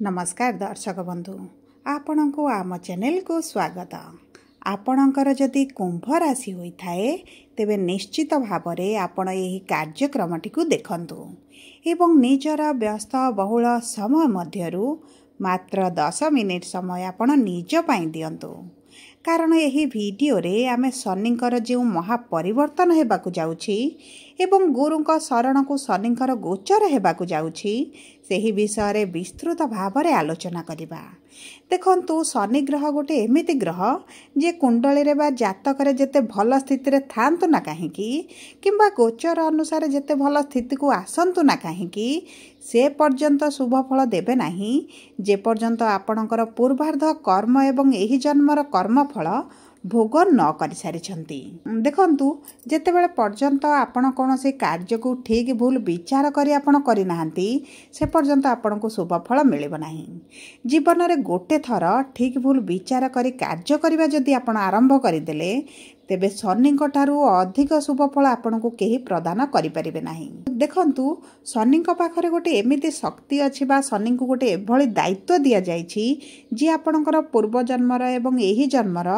नमस्कार दर्शक बंधु आपण को आम चैनल को स्वागत। आपणकर जदि कुंभ राशि होता है तेबे निश्चित भाव में आपण यही कार्यक्रमटी को देखंतु एवं निजर व्यस्त बहुल समय मध्यरु मात्र 10 मिनिट समय आपण निज पाई दियंतु। कारण यही वीडियो रे आमे शनिकर जो महापरिवर्तन हेबाकु जाउछि एवं गुरुंक शरण को शनिकर गोचर हेबाकु जाउछि सेही विषय रे विस्तृत भाव रे आलोचना करिबा। देखंतु शनि ग्रह गोटे एमिति ग्रह जे कुंडली रे बा जातक रे जेते भल स्थिति रे थांतु ना काहेकि किंबा गोचर अनुसार जेते भल स्थिति को आसंतु ना काहेकि से पर्यंत शुभ फल देबे नाही जे पर्यंत आपणकर पूर्वार्ध कर्म एवं एही जन्मर कर्मफल भोग न करि सारिछंती। देखंतु जेतेबेले पर्यंत आपण कोनोसी कार्य को ठीक भूल विचार करी आपण करि नाहंती से पर्यंत आपण को शुभ फल मिलिबो नाही। जीवन रे गोटे थर ठीक भूल विचार करी कार्य करिबा जदि आपण आरंभ करिदेले तेबे शनिको ठारू अधिक शुभ फल आपण को केही प्रदान करि परिबे नाही। देखंतु शनिको पाखरे गोटे एमिति शक्ति अछि बा शनि को गोटे एभली दायित्व दिया जायछि जे आपणकर पूर्व जन्मर एवं एही जन्मर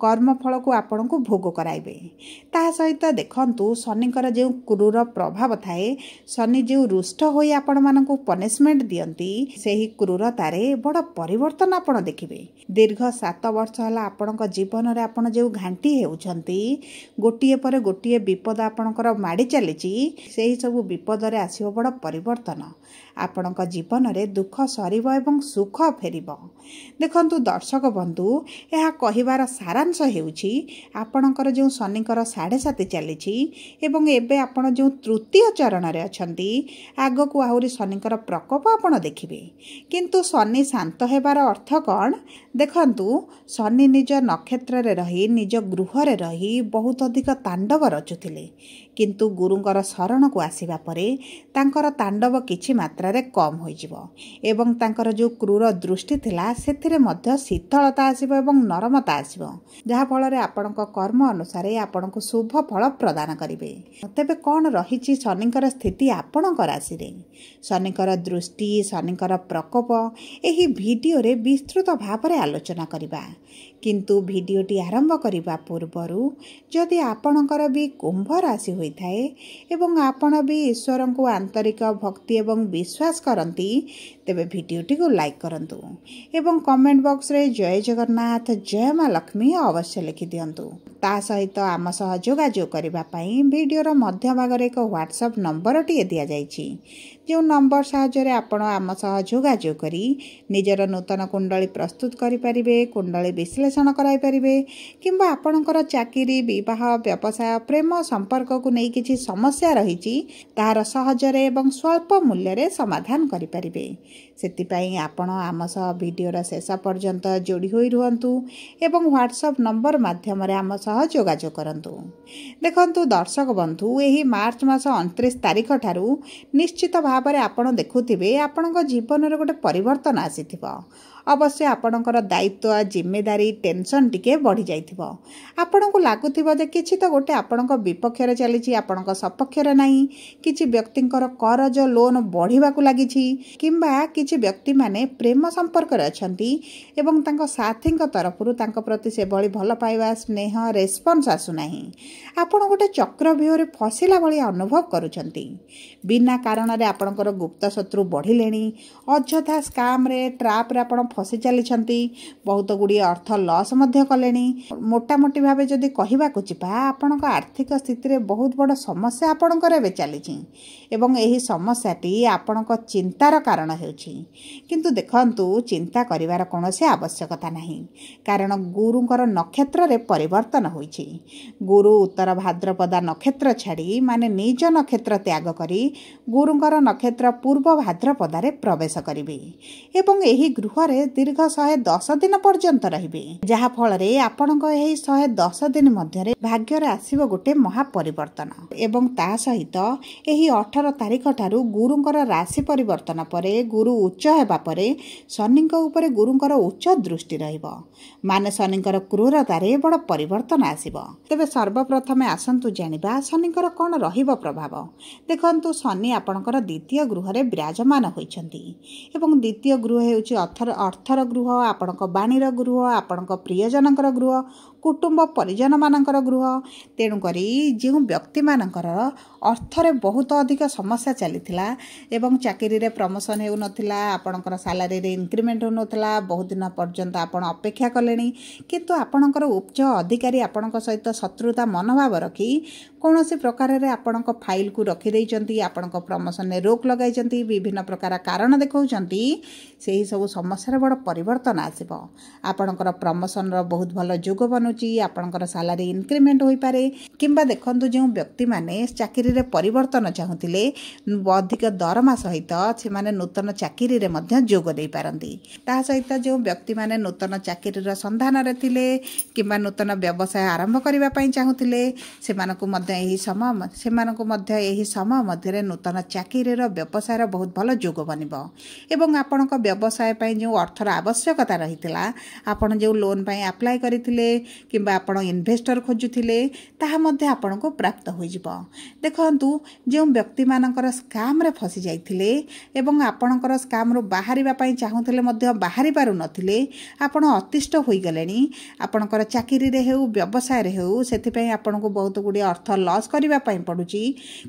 कर्मफल को आपण को भोग कराइबे। ता सहित देखंतु शनिकर जो क्रूर प्रभाव थाए शनि जो रुष्ट होई आपण मानन को पनिशमेंट दियंती सेही क्रूरतारे बड़ परिवर्तन आपण देखिबे। दीर्घ 7 वर्ष हला आपणक जीवन रे आपण जो घांटी हेउछंती गोटिए पर गोटिए विपद आपणकर माडी चलीची सेही सब विपद रे आसीबो बड़ परिवर्तन। आपणक जीवन रे दुख सरीब एवं सुख फेरिब। देखंतु दर्शक बंधु यह कहिबार सारांश हेउछि आपणकर जो शनिकर 7.5 चलीछि एवं एबे आपण जो तृतीय चरण रे अछंती आगो को आहुरी शनिकर प्रकोप आपण देखिबे। किंतु शनि शांत हेबार अर्थ कोन? देखंतु शनि निज नक्षत्र रे रही निज गृह रे रही बहुत अधिक तांडव रचुथिले किंतु गुरुंकर शरण को आसीबा परे तांकर तांडव किछि मात्रा रे कम होई जिवो एवं तांकर जो क्रूर दृष्टि थिला सेथिरे मध्य शीतलता आसीबो एवं नरमता आसीबो जहा फल रे आपणक कर्म अनुसार आपणक शुभ फल प्रदान करिवे। तेबे कोन रहिछि शनिकर स्थिति आपणक राशि रे शनिकर दृष्टि शनिकर प्रकोप एही वीडियो रे विस्तृत भाव रे आलोचना करिबा। किंतु वीडियोटी आरंभ करिबा पूर्वरु जदि आपणकर भी कुंभ राशि होइथाए एवं आपण भी ईश्वर को आंतरिक भक्ति एवं विश्वास करंती तेबे वीडियोटी को लाइक करंतु एवं कमेंट बॉक्स रे जय जगन्नाथ जय मां लक्ष्मी अवश्य लिखि दियंतु। ता सहित आम सह जोगाजोग करिबा पई वीडियोर मध्य भाग रे एक व्हाट्सएप नंबर टी दिया जायछि जो नंबर साहाय्य रे आपण आम सह जोगाजोग करी निजर नूतन कुंडली प्रस्तुत करि परिबे कुंडली विश्लेषण कराई परिबे किंबा आपणकर चाकरी विवाह व्यवसाय प्रेम संपर्क को नै किछि समस्या रहिछि तार सहज रे एवं स्वल्प मूल्य रे समाधान करि परिबे। सेति पई आपण आम सह वीडियोर शेष पर्यंत जोड़ी होई रुहंतु एवं व्हाट्सएप नंबर माध्यम रे आम सह जोगाजोग करंतु। देखंतु दर्शक बंधु एही मार्च मास 29 तारिख ठारू निश्चित भाव रे आपण देखुथिबे आपणक जीवन रे गोटे परिवर्तन आसीथिबो। अवश्य आपणकर दायित्व जिम्मेदारी टेंशन टिके बढ़ी जाइथिबो। आपणको लागुथिबो जे किछि तो गोटे आपणक विपक्ष रे चलीछि आपणक सपक्ष रे नाही किछि व्यक्तिंकर करज लोन बढ़िबा को लागिछि किंबा किछि व्यक्ति माने प्रेम संपर्क रे अछंती एवं तांको साथींक तरफरु तांको प्रति से बळी भल पाइबा स्नेह रेस्पॉन्स आसु नाही। आपण गोटे चक्रव्यूह रे फसिला भली अनुभव करूछंती बिना कारण रे आपणकर गुप्त शत्रु बढ़िलेनी अଯଥା स्कैम रे ट्रैप रे आपण फसी चली बहुत गुड़ी अर्थ लॉस मध्य कलेनी। मोटामोटी भावे जदि कहवा जिबा आपणक आर्थिक स्थिति रे बहुत बड़ समस्या आपणकर एबे चलीछि एवं एही समस्याटी आपणक चिंतार कारण हेउछि। किंतु देखंतु चिंता करिवार कोनोसी आवश्यकता नाही कारण गुरुंकर नक्षत्र रे परिवर्तन होइछि। गुरु उत्तर भाद्रपदा नक्षत्र छाड़ी माने निज नक्षत्र त्याग करी गुरुंकर नक्षत्र पूर्व भाद्रपदा रे प्रवेश करिवे एवं एही गृह रे दीर्घ 110 दिन पर्यंत रहिबे जहा फल आपणक एही 110 दिन मध्य भाग्यर आसीबो गोटे महापरिवर्तन एवं ता सहित एही 18 तारिख ठारू गुरुंकर राशि परिवर्तन परे गुरु उच्च हेबा परे शनिंक उपरे गुरुंकर उच्च दृष्टि रहिबो माने शनिंकर क्रूरतारे बड़ परिवर्तन आसीबो। तेबे सर्वप्रथमे आसंतु जानिबा शनिंकर कोन रहिबो प्रभाव। देखंतु शनि आपणकर द्वितीय गृह रे विराजमान होइछंती एवं द्वितीय गृह हेउची अर्थर गृह आपणक बाणीर गृह आपणक प्रियजनकर गृह कुटुंब परिजन मानकर गृह तेणुकरी जो व्यक्ति मानकर अर्थरे बहुत अधिक समस्या चलीथिला एवं चाकरी रे प्रमोशन हेउ नथिला आपणकर सैलरी रे इंक्रीमेंट हो नथिला बहुत दिन पर्यंत आपण अपेक्षा कलेनी किंतु आपणकर उच्च अधिकारी आपणक सहित शत्रुता मनोभाव रखी कौनसी प्रकार रे आपणक फाइल को रखी देइचंती आपणक प्रमोशन ने रोक लगाइचंती विभिन्न प्रकार कारण देखौचंती सेही सब समस्या रे बड़ परिवर्तन आसीबो आपणकर प्रमोशन रो बहुत भलो जोग बनुची आपणकर सैलरी इंक्रीमेंट होई पारे किंबा देखंतु जो व्यक्ति माने चाकरी रे परिवर्तन चाहुतिले अधिक दरमा सहित से माने नूतन चाकरी रे मध्य जोग देई पारंती ता सहित जो व्यक्ति माने नूतन चाकरी रो संधान रे थिले किंबा नूतन व्यवसाय आरंभ करिवा पई चाहुतिले सेमानकु मध्य एही समय मध्य नूतन चाकरी रो व्यवसाय रो बहुत भलो जोग बनिबो एवं आपणक व्यवसाय पई जो अर्थर आवश्यकता रहितला आपण जो लोन पई अप्लाई करिथिले किंबा आपण इन्वेस्टर खोजुथिले ताहा मध्य आपणको प्राप्त होई जिवो। देखंतु जो व्यक्ति मानकर स्कैम रे फसी जाइथिले एवं आपणकर स्कैम रो बाहरिबा पई चाहुथिले मध्य बाहरि पारु नथिले आपण अतिष्ठ होई गलेनी आपणकर चाकरी रे हेउ व्यवसाय रे हेउ सेति पई आपणको बहुत गुडी अर्थ लॉस करिबा पई पडुची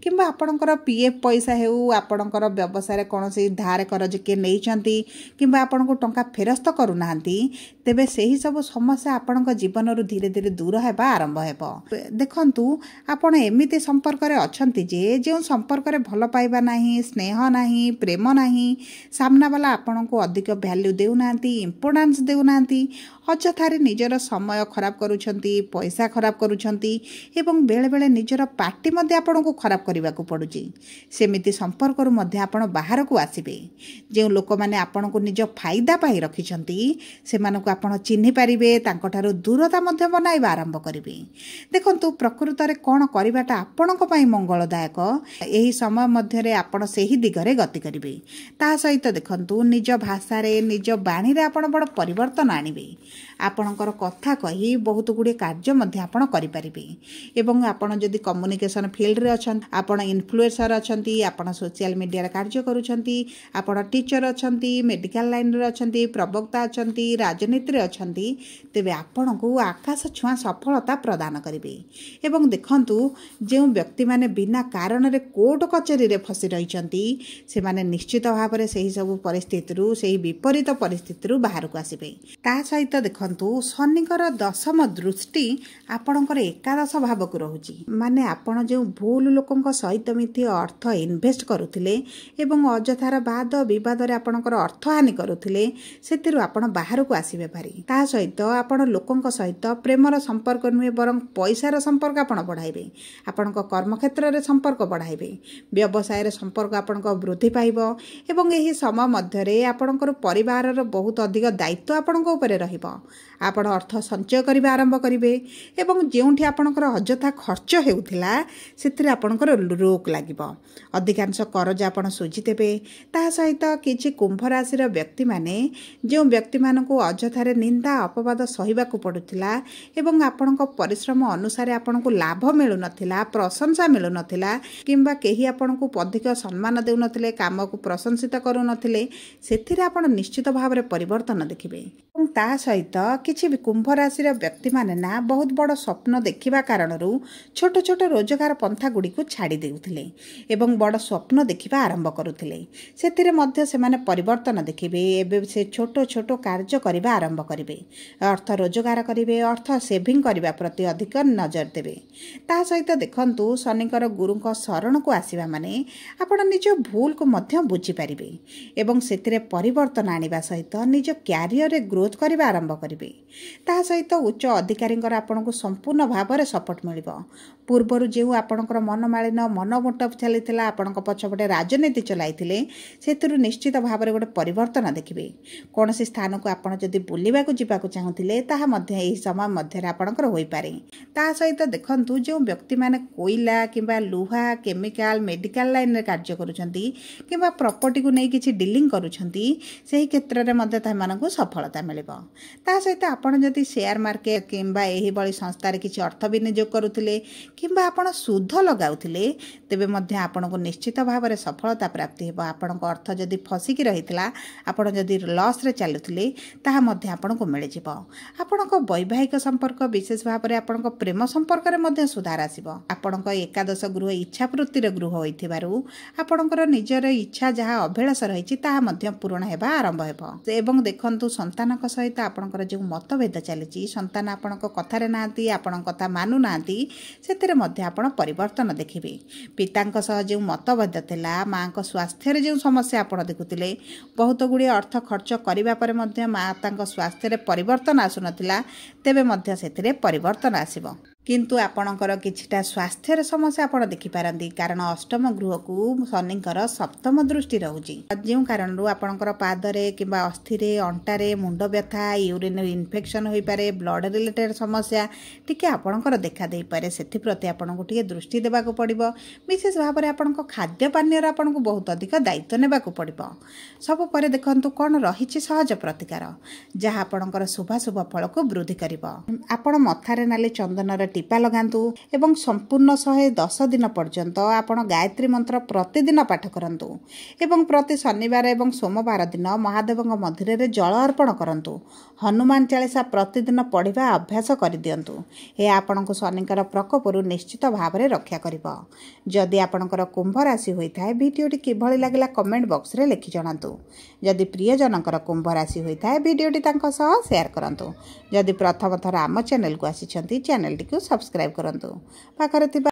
किंबा आपणकर पीएफ पैसा हेउ आपणकर व्यवसाय रे कोनोसी धार करज के नैचंती किंबा आपणको टंका फेरस्त करू नाहंती तेबे सेही सब समस्या आपणक जीवन रु धीरे धीरे दूर हेबा आरंभ हेबो। देखंतु आपण एमिति संपर्क रे अछंती जे जो संपर्क रे भलो पाइबा नाही स्नेह नाही प्रेम नाही सामना वाला आपणको अधिक वैल्यू देउ नाहंती इंपोर्टेंस देउ नाहंती अजथारे निजर समय खराब करूछंती पैसा खराब करूछंती एवं बेले बेले निजर पार्टी मध्ये आपणको खराब करिवाकू पडुची सेमिति संपर्क रु मध्ये आपण बाहर को आसीबे जे लोक माने आपणको निज फायदा पाई रखिछंती सेमानकू आपण चिन्हि पारिबे तांकठारु दूरता मध्ये बनाइबा आरंभ करिबे। देखंतु प्रकृत रे कोन करिवाटा आपणको पई मंगलदायक एही समय मध्ये रे आपण सेही दिगरे गति करिबे ता सहित देखंतु निज भाषा रे निज बाणी रे आपण बड़ परिवर्तन आनिबे आपणकर कथा कही बहुत गुडे कार्य मध्ये आपण करि परिबे एवं आपण जदि कम्युनिकेशन फील्ड रे अछन आपण इन्फ्लुएंसर अछंती आपण सोशल मीडिया रे कार्य करूछंती आपण टीचर अछंती मेडिकल लाइन रे अछंती प्रवक्ता अछंती राजनीति रे अछंती तेबे आपण को आकाश छुआ सफलता प्रदान करिवे एवं देखंतु जे व्यक्ति माने बिना कारण रे कोर्ट कचेरी रे फसी रहिचंती से माने निश्चित भाव रे सेही सब परिस्थिति रु सेही विपरीत परिस्थिति रु बाहर को आसीबे। ता सहित देखंतु शनिकर दशम दृष्टि आपणकर एकादश भाव को रहुची माने आपण जो भूल लोकंक सहित मिथि अर्थ इन्वेस्ट करुथिले एवं अजथार बाद विवाद रे आपणकर अर्थ हानि करुथिले सेतिरु आपण बाहर को आसीबे पारी ता सहित आपण लोकंक सहित प्रेमर संपर्क नुहे बरं पैसार संपर्क आपण बढ़ाइबे आपणक कर्म क्षेत्र रे संपर्क बढ़ाइबे व्यवसाय रे संपर्क आपणक वृद्धि पाइबो एवं एही समय मध्य रे आपणकर परिवार रो बहुत अधिक दायित्व आपणक ऊपर रहिबो आपण अर्थ संचय करिबा आरंभ करिवे एवं जेउठी आपणकर अजथा खर्च हेउथिला सेतिरे आपणकर रोक लागिबो अधिकांश करज आपण सुझितेबे ता सहित किछि कुंभ राशि रो व्यक्ति माने जे व्यक्ति मानको अजथारे निंदा अपवाद सहिबा को पडुथिला एवं आपणक परिश्रम अनुसार आपणको लाभ मिलु नथिला प्रशंसा मिलु नथिला किंबा केही आपणको अधिक सम्मान देउ नथिले काम को प्रशंसित करू नथिले सेतिरे आपण निश्चित भाव रे परिवर्तन देखिबे। ता सहित किछि कुंभ राशि रो व्यक्ति माने ना बहुत बड़ स्वप्न देखिबा कारणरू छोट छोट रोजगार पंथा गुडी को छाडी देउथिले एवं बड़ स्वप्न देखिबा आरंभ करुथिले सेतिरे मध्य से माने परिवर्तन देखिबे एबे से छोट छोट कार्य करिबा आरंभ करिवे अर्थ रोजगार करिवे अर्थ सेविंग करिबा प्रति अधिक नजर देबे। ता सहित देखंतु शनिकर गुरुक शरण को आसीबा माने आपण निज भूल को मध्य बुझी पारिबे एवं सेतिरे परिवर्तन आनिबा सहित निज कैरियर रे ग्रोथ ଆପ୍ରୋଚ୍ କରିବା ଆରମ୍ଭ କରିବେ। ତାହା ସହିତ ଉଚ୍ଚ ଅଧିକାରୀଙ୍କର ଆପଣଙ୍କୁ ସମ୍ପୂର୍ଣ୍ଣ ଭାବରେ ସପୋର୍ଟ ମିଳିବ। ପୂର୍ବରୁ ଯେଉଁ ଆପଣଙ୍କର ମନମାଳିନ ମନମୋଟପ ଚାଲିଥିଲା, ଆପଣଙ୍କ ପଛପଟେ ରାଜନୀତି ଚଲାଇଥିଲେ, ସେଥିରୁ ନିଶ୍ଚିତ ଭାବରେ ଗୋଟେ ପରିବର୍ତ୍ତନ ଦେଖିବେ। କୌଣସି ସ୍ଥାନକୁ ଆପଣ ଯଦି ବୁଲିବାକୁ ଯିବାକୁ ଚାହୁଁଥିଲେ, ତାହା ମଧ୍ୟ ଏହି ସମୟ ମଧ୍ୟରେ ଆପଣଙ୍କର ହୋଇପାରେ। ତା ସହିତ ଦେଖନ୍ତୁ, ଯେଉଁ ବ୍ୟକ୍ତିମାନେ କୋଇଲା କିମ୍ବା ଲୁହା, କେମିକାଲ, ମେଡ଼ିକାଲ ଲାଇନରେ କାର୍ଯ୍ୟ କରୁଛନ୍ତି କିମ୍ବା ପ୍ରପର୍ଟିକୁ ନେଇ କିଛି ଡିଲିଂ କରୁଛନ୍ତି, ସେହି କ୍ଷେତ୍ରରେ ମଧ୍ୟ ସେମାନଙ୍କୁ ସଫଳତା ମିଳିବ। ତା ସହିତ ଆପଣ ଯଦି ସେୟାର ମାର୍କେଟ କିମ୍ବା ଏହିଭଳି ସଂସ୍ଥାରେ କିଛି ଅର୍ଥ ବିନିଯୋଗ କରୁଥିଲେ କିମ୍ବା ଆପଣ ସୁଧ ଲଗାଉଥିଲେ, ତେବେ ମଧ୍ୟ ଆପଣଙ୍କୁ ନିଶ୍ଚିତ ଭାବରେ ସଫଳତା ପ୍ରାପ୍ତି ହେବ। ଆପଣଙ୍କ ଅର୍ଥ ଯଦି ଫସିକି ରହିଥିଲା, ଆପଣ ଯଦି ଲସ୍ରେ ଚାଲୁଥିଲେ, ତାହା ମଧ୍ୟ ଆପଣଙ୍କୁ ମିଳିଯିବ। ଆପଣଙ୍କ ବୈବାହିକ ସମ୍ପର୍କ, ବିଶେଷ ଭାବରେ ଆପଣଙ୍କ ପ୍ରେମ ସମ୍ପର୍କରେ ମଧ୍ୟ ସୁଧାର ଆସିବ। ଆପଣଙ୍କ ଏକାଦଶ ଗୃହ ଇଚ୍ଛାବୃତ୍ତିର ଗୃହ ହୋଇଥିବାରୁ ଆପଣଙ୍କର ନିଜର ଇଚ୍ଛା ଯାହା ଅଭିଳାଷ ରହିଛି, ତାହା ମଧ୍ୟ ପୂରଣ ହେବା ଆରମ୍ଭ ହେବ। ଏବଂ ଦେଖନ୍ତୁ, ସନ୍ତାନଙ୍କ ସହିତ ଆପଣଙ୍କର ଯେଉଁ ମତଭେଦ ଚାଲିଛି, ସନ୍ତାନ ଆପଣଙ୍କ କଥାରେ ନାହାନ୍ତି, ଆପଣଙ୍କ କଥା ମାନୁନାହାନ୍ତି, ସେଥିରେ ମଧ୍ୟ ଆପଣ ପରିବର୍ତ୍ତନ ଦେଖିବେ। ପିତାଙ୍କ ସହ ଯେଉଁ ମତଭେଦ ଥିଲା, ମାଆଙ୍କ ସ୍ୱାସ୍ଥ୍ୟରେ ଯେଉଁ ସମସ୍ୟା ଆପଣ ଦେଖୁଥିଲେ, ବହୁତ ଗୁଡ଼ିଏ ଅର୍ଥ ଖର୍ଚ୍ଚ କରିବା ପରେ ମଧ୍ୟ ମାତାଙ୍କ ସ୍ୱାସ୍ଥ୍ୟରେ ପରିବର୍ତ୍ତନ ଆସୁନଥିଲା, ତେବେ ମଧ୍ୟ ସେଥିରେ ପରିବର୍ତ୍ତନ ଆସିବ। କିନ୍ତୁ ଆପଣଙ୍କର କିଛିଟା ସ୍ୱାସ୍ଥ୍ୟର ସମସ୍ୟା ଆପଣ ଦେଖିପାରନ୍ତି, କାରଣ ଅଷ୍ଟମ ଗୃହକୁ ଶନିଙ୍କର ସପ୍ତମ ଦୃଷ୍ଟି ରହୁଛି। ଯେଉଁ କାରଣରୁ ଆପଣଙ୍କର ପାଦରେ କିମ୍ବା ଅସ୍ଥିରେ, ଅଣ୍ଟାରେ ମୁଣ୍ଡ ବ୍ୟଥା, ୟୁରିନ୍ ଇନଫେକ୍ସନ୍ ହୋଇପାରେ, ବ୍ଲଡ଼ ରିଲେଟେଡ୍ ସମସ୍ୟା ଟିକେ ଆପଣଙ୍କର ଦେଖା ଦେଇପାରେ। ସେଥିପ୍ରତି ଆପଣଙ୍କୁ ଟିକେ ଦୃଷ୍ଟି ଦେବାକୁ ପଡ଼ିବ। ବିଶେଷ ଭାବରେ ଆପଣଙ୍କ ଖାଦ୍ୟ ପାନୀୟର ଆପଣଙ୍କୁ ବହୁତ ଅଧିକ ଦାୟିତ୍ୱ ନେବାକୁ ପଡ଼ିବ। ସବୁ ପରେ ଦେଖନ୍ତୁ କ'ଣ ରହିଛି ସହଜ ପ୍ରତିକାର, ଯାହା ଆପଣଙ୍କର ଶୁଭାଶୁଭ ଫଳକୁ ବୃଦ୍ଧି କରିବ। ଆପଣ ମଥାରେ ନାଲି ଚନ୍ଦନର ଟିପା ଲଗାନ୍ତୁ ଏବଂ ସମ୍ପୂର୍ଣ୍ଣ 110 ଦିନ ପର୍ଯ୍ୟନ୍ତ ଆପଣ ଗାୟତ୍ରୀ ମନ୍ତ୍ର ପ୍ରତିଦିନ ପାଠ କରନ୍ତୁ ଏବଂ ପ୍ରତି ଶନିବାର ଏବଂ ସୋମବାର ଦିନ ମହାଦେବଙ୍କ ମନ୍ଦିରରେ ଜଳ ଅର୍ପଣ କରନ୍ତୁ। ହନୁମାନ ଚାଳିଶା ପ୍ରତିଦିନ ପଢ଼ିବା ଅଭ୍ୟାସ କରିଦିଅନ୍ତୁ। ଏହା ଆପଣଙ୍କୁ ଶନିଙ୍କର ପ୍ରକୋପରୁ ନିଶ୍ଚିତ ଭାବରେ ରକ୍ଷା କରିବ। ଯଦି ଆପଣଙ୍କର କୁମ୍ଭ ରାଶି ହୋଇଥାଏ, ଭିଡ଼ିଓଟି କିଭଳି ଲାଗିଲା କମେଣ୍ଟ ବକ୍ସରେ ଲେଖି ଜଣାନ୍ତୁ। ଯଦି ପ୍ରିୟଜନଙ୍କର କୁମ୍ଭ ରାଶି ହୋଇଥାଏ, ଭିଡ଼ିଓଟି ତାଙ୍କ ସହ ସେୟାର କରନ୍ତୁ। ଯଦି ପ୍ରଥମ ଥର ଆମ ଚ୍ୟାନେଲକୁ ଆସିଛନ୍ତି, ଚ୍ୟାନେଲଟିକୁ ସବସ୍କ୍ରାଇବ୍ କରନ୍ତୁ। ପାଖରେ ଥିବା